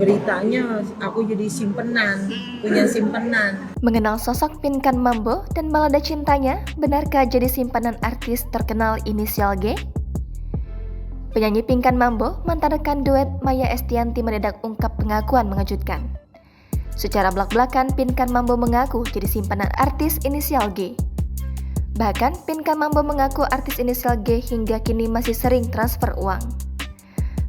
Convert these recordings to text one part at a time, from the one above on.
beritanya aku jadi punya simpenan. Mengenal sosok Pinkan Mambo dan balada cintanya, benarkah jadi simpanan artis terkenal inisial G? Penyanyi Pinkan Mambo, mantan rekan duet Maya Estianty mendadak ungkap pengakuan mengejutkan. Secara belak-belakan, Pinkan Mambo mengaku jadi simpanan artis inisial G. Bahkan, Pinkan Mambo mengaku artis inisial G hingga kini masih sering transfer uang.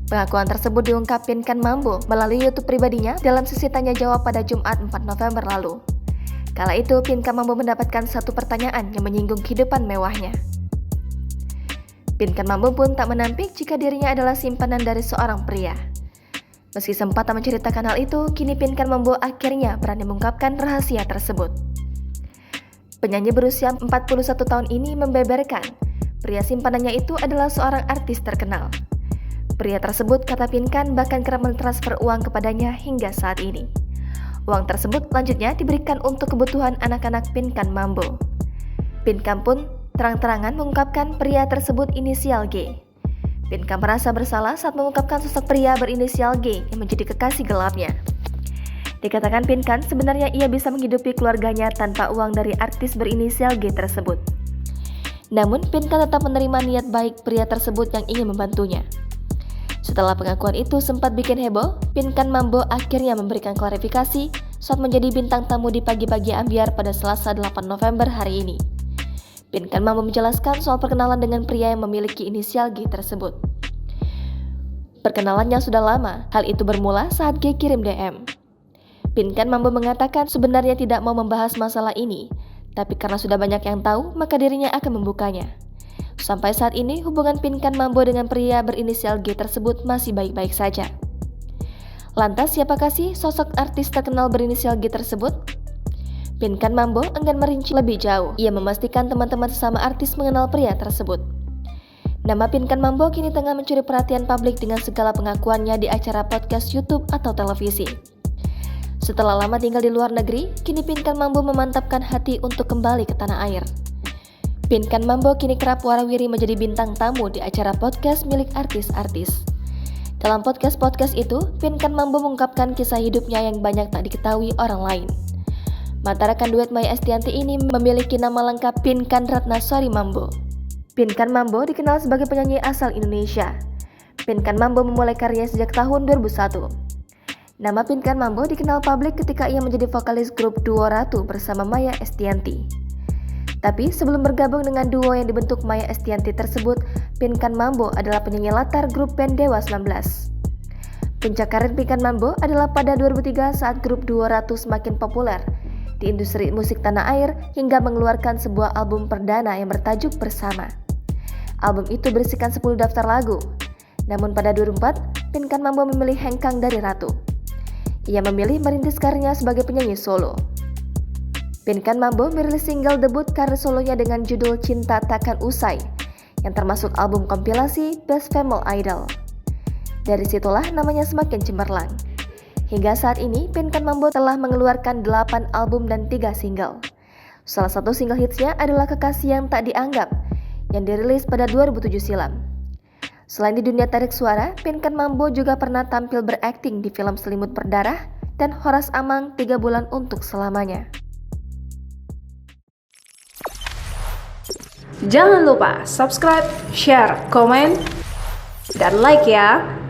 Pengakuan tersebut diungkap Pinkan Mambo melalui YouTube pribadinya dalam sesi tanya jawab pada Jumat 4 November lalu. Kala itu, Pinkan Mambo mendapatkan satu pertanyaan yang menyinggung kehidupan mewahnya. Pinkan Mambo pun tak menampik jika dirinya adalah simpanan dari seorang pria. Meski sempat tak menceritakan hal itu, kini Pinkan Mambo akhirnya berani mengungkapkan rahasia tersebut. Penyanyi berusia 41 tahun ini membeberkan, pria simpanannya itu adalah seorang artis terkenal. Pria tersebut, kata Pinkan, bahkan kerap mentransfer uang kepadanya hingga saat ini. Uang tersebut selanjutnya diberikan untuk kebutuhan anak-anak Pinkan Mambo. Pinkan pun terang-terangan mengungkapkan pria tersebut inisial G. Pinkan merasa bersalah saat mengungkapkan sosok pria berinisial G yang menjadi kekasih gelapnya. Dikatakan Pinkan, sebenarnya ia bisa menghidupi keluarganya tanpa uang dari artis berinisial G tersebut. Namun, Pinkan tetap menerima niat baik pria tersebut yang ingin membantunya. Setelah pengakuan itu sempat bikin heboh, Pinkan Mambo akhirnya memberikan klarifikasi saat menjadi bintang tamu di Pagi-Pagi Ambyar pada Selasa 8 November hari ini. Pinkan Mambo menjelaskan soal perkenalan dengan pria yang memiliki inisial G tersebut. Perkenalannya sudah lama, hal itu bermula saat G kirim DM. Pinkan Mambo mengatakan sebenarnya tidak mau membahas masalah ini, tapi karena sudah banyak yang tahu, maka dirinya akan membukanya. Sampai saat ini, hubungan Pinkan Mambo dengan pria berinisial G tersebut masih baik-baik saja. Lantas, siapakah sih sosok artis terkenal berinisial G tersebut? Pinkan Mambo enggan merinci lebih jauh. Ia memastikan teman-teman sesama artis mengenal pria tersebut. Nama Pinkan Mambo kini tengah mencuri perhatian publik dengan segala pengakuannya di acara podcast YouTube atau televisi. Setelah lama tinggal di luar negeri, kini Pinkan Mambo memantapkan hati untuk kembali ke tanah air. Pinkan Mambo kini kerap warawiri menjadi bintang tamu di acara podcast milik artis-artis. Dalam podcast itu, Pinkan Mambo mengungkapkan kisah hidupnya yang banyak tak diketahui orang lain. Mantan rekan duet Maya Estianty ini memiliki nama lengkap Pinkan Ratnasari Mambo. Pinkan Mambo dikenal sebagai penyanyi asal Indonesia. Pinkan Mambo memulai karirnya sejak tahun 2001. Nama Pinkan Mambo dikenal publik ketika ia menjadi vokalis grup duo Ratu bersama Maya Estianty. Tapi sebelum bergabung dengan duo yang dibentuk Maya Estianty tersebut, Pinkan Mambo adalah penyanyi latar grup band Dewa 19. Puncak karir Pinkan Mambo adalah pada 2003 saat grup duo Ratu semakin populer di industri musik tanah air hingga mengeluarkan sebuah album perdana yang bertajuk Bersama. Album itu berisikan 10 daftar lagu. Namun pada 2004, Pinkan Mambo memilih hengkang dari Ratu. Ia memilih merintis karirnya sebagai penyanyi solo. Pinkan Mambo merilis single debut karir solonya dengan judul Cinta Takkan Usai, yang termasuk album kompilasi Best Female Idol. Dari situlah namanya semakin cemerlang. Hingga saat ini, Pinkan Mambo telah mengeluarkan 8 album dan 3 single. Salah satu single hitsnya adalah Kekasih Yang Tak Dianggap, yang dirilis pada 2007 silam. Selain di dunia tarik suara, Pinkan Mambo juga pernah tampil berakting di film Selimut Berdarah dan Horas Amang 3 Bulan Untuk Selamanya. Jangan lupa subscribe, share, komen, dan like ya!